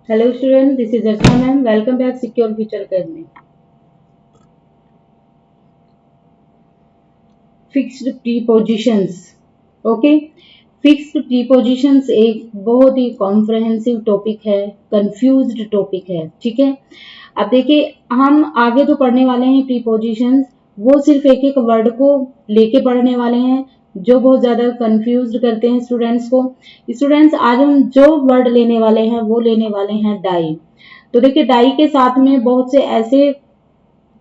Hello student, this is Archana ma'am. Welcome back Secure Future Academy. Fixed prepositions. Okay, fixed prepositions एक बहुत ही comprehensive topic है, confused topic है, ठीक है। अब देखिए हम आगे जो पढ़ने वाले हैं प्रीपोजिशंस, वो सिर्फ एक एक वर्ड को लेके पढ़ने वाले हैं जो बहुत ज्यादा कंफ्यूज करते हैं स्टूडेंट्स को। स्टूडेंट्स आज हम जो वर्ड लेने वाले हैं वो लेने वाले हैं डाई। तो देखिए डाई के साथ में बहुत से ऐसे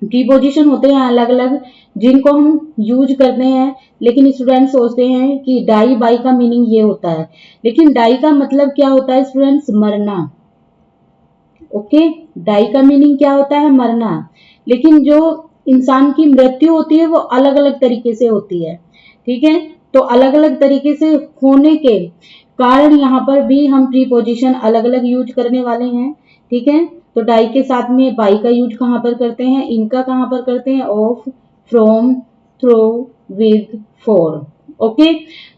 प्रीपोजिशन होते हैं अलग अलग जिनको हम यूज करते हैं, लेकिन स्टूडेंट सोचते हैं कि डाई बाई का मीनिंग ये होता है, लेकिन डाई का मतलब क्या होता है स्टूडेंट्स? मरना। ओके, डाई का मीनिंग क्या होता है? मरना। लेकिन जो इंसान की मृत्यु होती है वो अलग अलग तरीके से होती है, ठीक है। तो अलग अलग तरीके से होने के कारण यहाँ पर भी हम प्रीपोजिशन अलग अलग यूज करने वाले हैं, ठीक है। तो डाई के साथ में बाई का यूज कहाँ पर करते हैं, इनका कहाँ पर करते हैं? Of, from, through, with, for. Okay,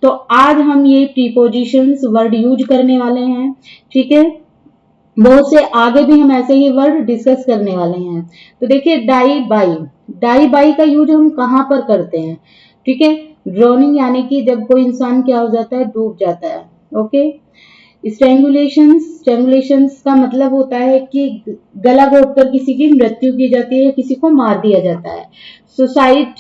तो आज हम ये प्रीपोजिशंस वर्ड यूज करने वाले हैं, ठीक है। बहुत से आगे भी हम ऐसे ही वर्ड डिस्कस करने वाले हैं। तो देखिए डाई बाई, डाई बाई का यूज हम कहाँ पर करते हैं, ठीक है। ड्रोनिंग यानी कि जब कोई इंसान क्या हो जाता है? डूब जाता है। ओके, स्ट्रेंगुलेशंस, स्ट्रेंगुलेशंस का मतलब होता है कि गला घोटकर किसी की मृत्यु की जाती है, किसी को मार दिया जाता है। सुसाइड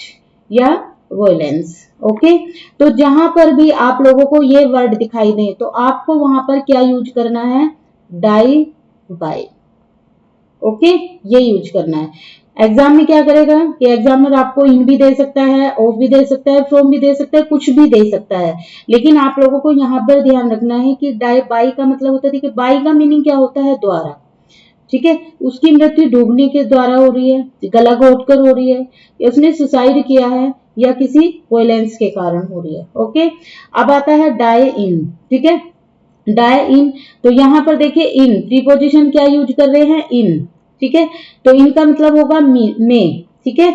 या वायलेंस। ओके, तो जहां पर भी आप लोगों को ये वर्ड दिखाई दे तो आपको वहां पर क्या यूज करना है? Die by. ओके, ये यूज करना है। एग्जाम में क्या करेगा कि एग्जामिनर आपको इन भी दे सकता है, ऑफ भी दे सकता है, फ्रॉम भी दे सकता है, कुछ भी दे सकता है, लेकिन आप लोगों को यहाँ पर ध्यान रखना है कि डाई बाई का मतलब होता है कि बाई का मीनिंग क्या होता है? द्वारा, ठीक है। उसकी मृत्यु डूबने के द्वारा हो रही है, गला घोटकर हो रही है, या उसने सुसाइड किया है, या किसी वायलेंस के कारण हो रही है। ओके, अब आता है डाई इन, ठीक है। डाई इन, तो यहां पर देखिए इन प्रीपोजिशन क्या यूज कर रहे हैं? इन, ठीक है। तो इनका मतलब होगा में, ठीक है,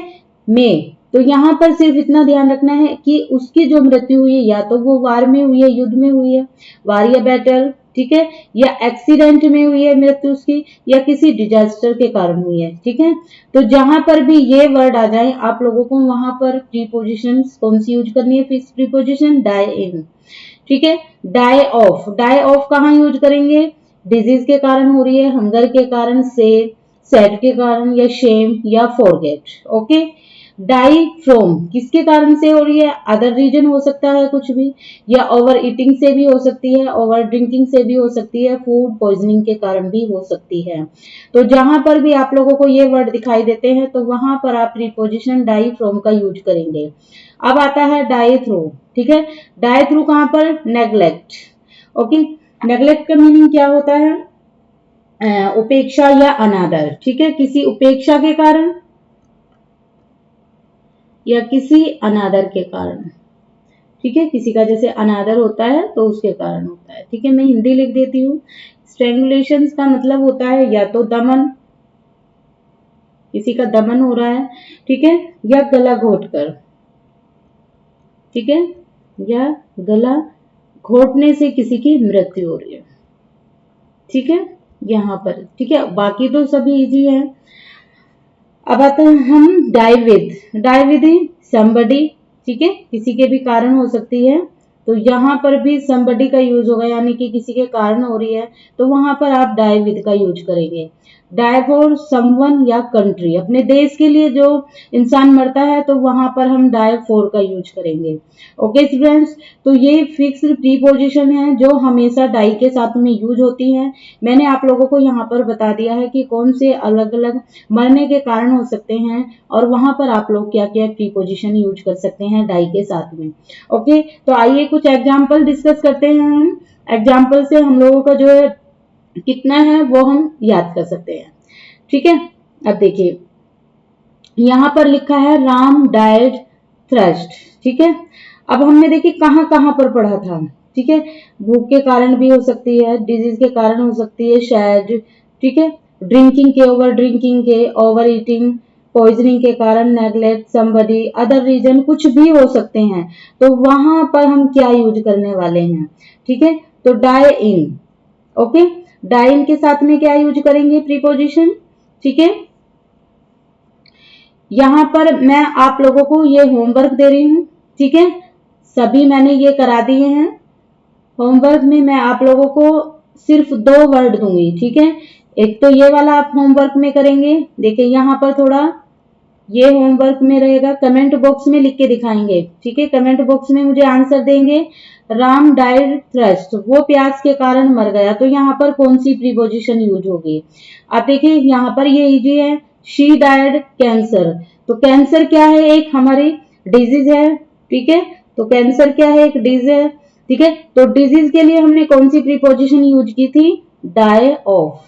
में। तो यहां पर सिर्फ इतना ध्यान रखना है कि उसकी जो मृत्यु हुई है या तो वो वार में हुई है, युद्ध में हुई है, वार या बैटल, ठीक है, या एक्सीडेंट में हुई है मृत्यु उसकी, या किसी डिजास्टर के कारण हुई है, ठीक है। तो जहां पर भी ये वर्ड आ जाए आप लोगों को वहां पर प्रीपोजिशन कौन सी यूज करनी है? फिक्स प्रीपोजिशन डाई इन, ठीक है। डाई ऑफ, डाई ऑफ कहाँ यूज करेंगे? डिजीज के कारण हो रही है, हंगर के कारण, से सैड के कारण, या शेम, या फॉरगेट। ओके, डाई फ्रॉम किसके कारण से हो रही है? अदर रीजन हो सकता है कुछ भी, या ओवर ईटिंग से भी हो सकती है, ओवर ड्रिंकिंग से भी हो सकती है, फूड पॉइजनिंग के कारण भी हो सकती है। तो जहां पर भी आप लोगों को ये वर्ड दिखाई देते हैं तो वहां पर आप प्रीपोजिशन डाई फ्रॉम का यूज करेंगे। अब आता है डाई थ्रू, ठीक है। डाई थ्रू कहां पर? नेग्लेक्ट। ओके, नेग्लेक्ट का मीनिंग क्या होता है? उपेक्षा या अनादर, ठीक है। किसी उपेक्षा के कारण या किसी अनादर के कारण, ठीक है। किसी का जैसे अनादर होता है तो उसके कारण होता है, ठीक है। मैं हिंदी लिख देती हूँ। स्ट्रेंगुलेशन का मतलब होता है या तो दमन, किसी का दमन हो रहा है, ठीक है, या गला घोटकर, ठीक है, या गला घोटने से किसी की मृत्यु हो रही है, ठीक है, यहाँ पर, ठीक है। बाकी तो सभी इजी है। अब आते हैं हम die with, die with somebody, ठीक है, किसी के भी कारण हो सकती है, तो यहाँ पर भी समबडी का यूज होगा, यानी कि किसी के कारण हो रही है तो वहां पर आप डाई विद का यूज करेंगे। डाई फॉर समवन या कंट्री, अपने देश के लिए जो इंसान मरता है तो वहां पर हम डाई फॉर का यूज करेंगे। ओके स्टूडेंट्स, तो ये फिक्स्ड प्रीपोजिशन है जो हमेशा डाई के साथ में यूज होती है। मैंने आप लोगों को यहाँ पर बता दिया है कि कौन से अलग अलग मरने के कारण हो सकते हैं और वहां पर आप लोग क्या क्या प्रीपोजिशन यूज कर सकते हैं डाई के साथ में। ओके, तो आइए कुछ एग्जाम्पल डिस्कस करते हैं हम। एग्जाम्पल से हम लोगों का जो है कितना है वो हम याद कर सकते हैं, ठीक है। अब देखिए यहां पर लिखा है राम डाइड थ्रस्ट, ठीक है। अब हमने देखिए कहां कहां पर पढ़ा था, ठीक है। भूख के कारण भी हो सकती है, डिजीज के कारण हो सकती है, शायद, ठीक है, ड्रिंकिंग के, ओवर ड्रिंकिंग के, ओवर ईटिंग, पॉइजनिंग के कारण, नेग्लेक्ट, समबडी, अदर रीजन, कुछ भी हो सकते हैं। तो वहां पर हम क्या यूज करने वाले हैं, ठीक है। तो डाई इन, ओके, डाइन के साथ में क्या यूज करेंगे प्रीपोजिशन, ठीक है। यहां पर मैं आप लोगों को ये होमवर्क दे रही हूं, ठीक है, सभी मैंने ये करा दिए हैं। होमवर्क में मैं आप लोगों को सिर्फ 2 वर्ड दूंगी, ठीक है। एक तो ये वाला आप होमवर्क में करेंगे, देखिए यहाँ पर थोड़ा ये होमवर्क में रहेगा, कमेंट बॉक्स में लिख के दिखाएंगे, ठीक है। कमेंट बॉक्स में मुझे आंसर देंगे, राम डाइड थ्रस्ट, वो प्यास के कारण मर गया, तो यहाँ पर कौन सी प्रीपोजिशन यूज होगी। आप देखिए यहाँ पर ये इजी है, शी डाइड कैंसर, तो कैंसर क्या है, एक हमारी डिजीज है, ठीक है। तो कैंसर क्या है, एक डिजीज है, ठीक है। तो डिजीज के लिए हमने कौन सी प्रीपोजिशन यूज की थी, डाई ऑफ,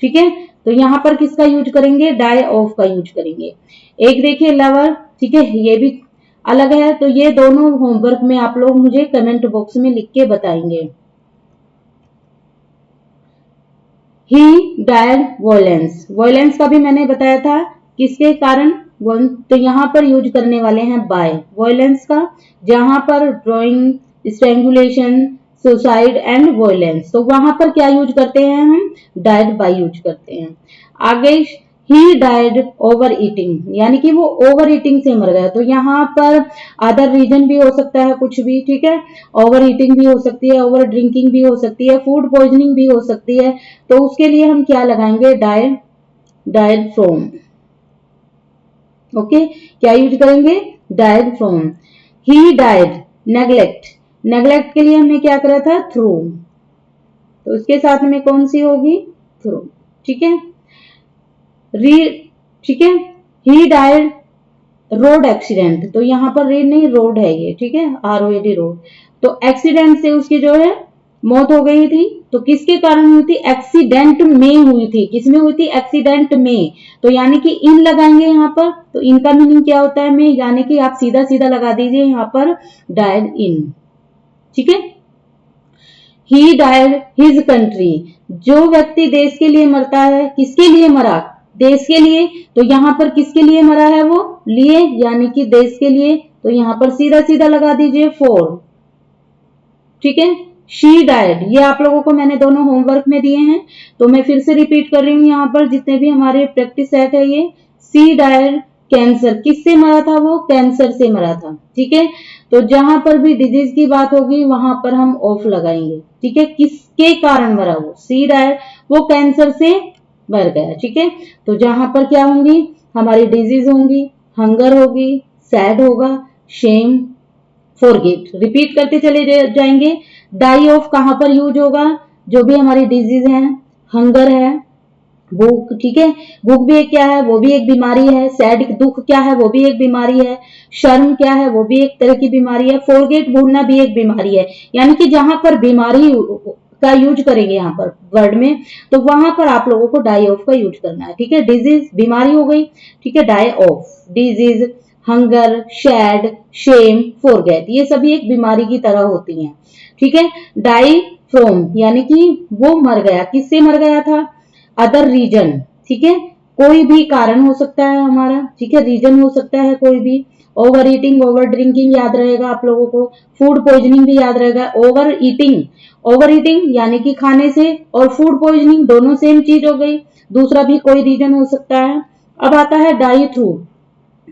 ठीक है। तो यहां पर किसका यूज करेंगे, डाई ऑफ का यूज करेंगे। एक देखिए लवर, ठीक है, ये भी अलग है। तो ये दोनों होमवर्क में आप लोग मुझे कमेंट बॉक्स में लिख के बताएंगे। ही डाइड वायलेंस, वायलेंस का भी मैंने बताया था किसके कारण, तो यहां पर यूज करने वाले हैं बाय वायलेंस का, जहां पर drawing, strangulation, suicide and violence, तो वहां पर क्या यूज करते हैं हम, डाइड बाय यूज करते हैं। आगे ही डाइड ओवर ईटिंग, यानी कि वो ओवर ईटिंग से मर गया, तो यहाँ पर अदर रीजन भी हो सकता है कुछ भी, ठीक है। ओवर ईटिंग भी हो सकती है, ओवर ड्रिंकिंग भी हो सकती है, फूड पॉइजनिंग भी हो सकती है, तो उसके लिए हम क्या लगाएंगे, डाइड, डाइड फ्रॉम, ओके, क्या यूज करेंगे, died from. He died neglect, neglect के लिए हमने क्या करा था, थ्रू, तो उसके साथ में कौन सी होगी, थ्रू, ठीक है। ठीक है, ही डाइड रोड एक्सीडेंट, तो यहाँ पर रीड नहीं, रोड है ये, ठीक है, ROAD रोड, तो एक्सीडेंट से उसकी जो है मौत हो गई थी, तो किसके कारण हुई थी, एक्सीडेंट में हुई थी, किसमें हुई थी, एक्सीडेंट में, तो यानी कि इन लगाएंगे यहाँ पर, तो इनका मीनिंग क्या होता है, में, यानी कि आप सीधा सीधा लगा दीजिए यहाँ पर डाइड इन, ठीक है। ही डाइड हिज कंट्री, जो व्यक्ति देश के लिए मरता है, किसके लिए मरा, देश के लिए, तो यहाँ पर किसके लिए मरा है वो, लिए, यानी कि देश के लिए, तो यहाँ पर सीधा सीधा लगा दीजिए फॉर, ठीक है। शी डाइड, ये आप लोगों को मैंने दोनों होमवर्क में दिए हैं, तो मैं फिर से रिपीट कर रही हूँ यहाँ पर जितने भी हमारे प्रैक्टिस सेट है ये, सी डाइड कैंसर, किससे मरा था वो, कैंसर से मरा था, ठीक है। तो जहां पर भी डिजीज की बात होगी वहां पर हम ऑफ लगाएंगे, ठीक है, किसके कारण मरा वो, सी डाइड, वो कैंसर से मर गया, ठीक है। तो जहां पर क्या होंगी, हमारी डिजीज होंगी, हंगर होगी, सैड होगा, शेम, फॉरगेट, रिपीट करते चले जाएंगे। डाई ऑफ कहां पर यूज होगा, जो भी हमारी डिजीज है, हंगर है, भूख, ठीक है, भूख भी एक क्या है, वो भी एक बीमारी है, सैड दुख क्या है, वो भी एक बीमारी है, शर्म क्या है, वो भी एक तरह की बीमारी है, फॉरगेट भूलना भी एक बीमारी है, यानी कि जहां पर बीमारी का यूज करेंगे यहाँ पर वर्ड में, तो वहां पर आप लोगों को डाई ऑफ का यूज करना है, ठीक है। डिजीज बीमारी हो गई, ठीक है, die of, disease, hunger, sad, shame, forget, ये सभी एक बीमारी की तरह होती हैं, ठीक है। डाई फ्रॉम, यानी कि वो मर गया, किससे मर गया था, अदर रीजन, ठीक है, कोई भी कारण हो सकता है हमारा, ठीक है, रीजन हो सकता है कोई भी, ओवर ईटिंग, ओवर ड्रिंकिंग याद रहेगा आप लोगों को, फूड पॉइजनिंग भी याद रहेगा, ओवर ईटिंग, ओवर ईटिंग यानी कि खाने से, और फूड पॉइजनिंग दोनों सेम चीज हो गई, दूसरा भी कोई रीजन हो सकता है। अब आता है डाई थ्रू,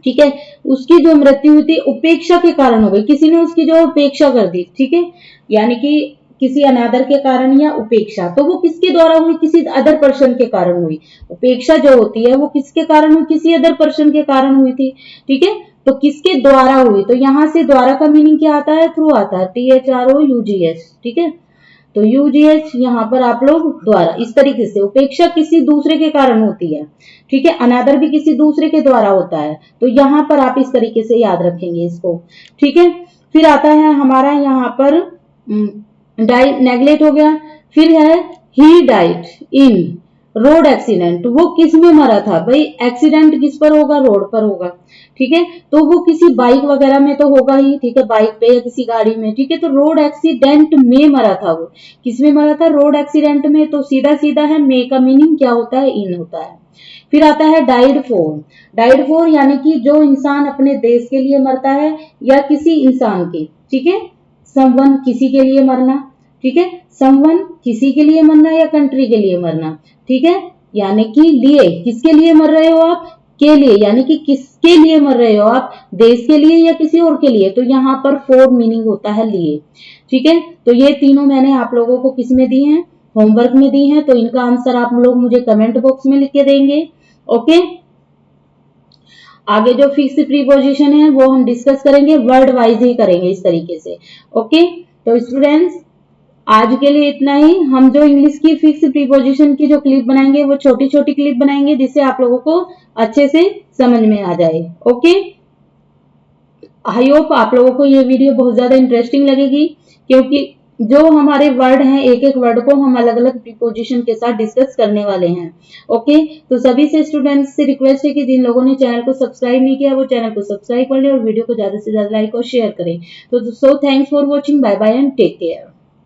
ठीक है, उसकी जो मृत्यु हुई थी उपेक्षा के कारण हो गई, किसी ने उसकी जो उपेक्षा कर दी, ठीक है, यानी कि किसी अनादर के कारण या उपेक्षा, तो वो किसके द्वारा हुई, किसी अदर पर्सन के कारण हुई, उपेक्षा जो होती है वो किसके कारण हुई, किसी अदर पर्सन के कारण हुई थी, ठीक है। तो किसके द्वारा हुई, तो यहां से द्वारा का मीनिंग क्या आता है, थ्रू आता है, THROUGH, ठीक है। तो UGH यहाँ पर आप लोग द्वारा, इस तरीके से उपेक्षा किसी दूसरे के कारण होती है, ठीक है, अनादर भी किसी दूसरे के द्वारा होता है, तो यहाँ पर आप इस तरीके से याद रखेंगे इसको, ठीक है। फिर आता है हमारा यहाँ पर डाई, नेग्लेक्ट हो गया, फिर है he died in road accident, वो किस में मरा था भाई, एक्सीडेंट किस पर होगा, रोड पर होगा, ठीक है, तो वो किसी बाइक वगैरह में तो होगा ही, ठीक है, बाइक पे या किसी गाड़ी में, ठीक है, तो रोड एक्सीडेंट में मरा था वो, किस में मरा था, रोड एक्सीडेंट में, तो सीधा सीधा है, मे का मीनिंग क्या होता है, इन होता है। फिर आता है डाइड फॉर, डाइड फॉर यानी कि जो इंसान अपने देश के लिए मरता है या किसी इंसान के, ठीक है, समवन किसी के लिए मरना, ठीक है। समवन किसी के लिए मरना या कंट्री के लिए मरना, ठीक है। यानी कि लिए, किसके लिए मर रहे हो आप, के लिए, यानी कि किसके लिए मर रहे हो आप, देश के लिए या किसी और के लिए, तो यहाँ पर फॉर मीनिंग होता है लिए, ठीक है। तो ये तीनों मैंने आप लोगों को किस में दी हैं, होमवर्क में दी हैं, तो इनका आंसर आप लोग मुझे कमेंट बॉक्स में लिख के देंगे। ओके, आगे जो फिक्स प्रीपोजिशन है वो हम डिस्कस करेंगे, वर्ड वाइज ही करेंगे इस तरीके से। ओके, तो स्टूडेंट्स आज के लिए इतना ही। हम जो इंग्लिश की फिक्स प्रीपोजिशन की जो क्लिप बनाएंगे वो छोटी छोटी क्लिप बनाएंगे जिससे आप लोगों को अच्छे से समझ में आ जाए। ओके, आई होप आप लोगों को ये वीडियो बहुत ज्यादा इंटरेस्टिंग लगेगी, क्योंकि जो हमारे वर्ड हैं एक एक वर्ड को हम अलग अलग प्रीपोजिशन के साथ डिस्कस करने वाले हैं। ओके, तो सभी से स्टूडेंट्स से रिक्वेस्ट है कि जिन लोगों ने चैनल को सब्सक्राइब नहीं किया वो चैनल को सब्सक्राइब कर ले और वीडियो को ज्यादा से ज्यादा लाइक और शेयर करें। तो so thanks for watching, bye bye and take care.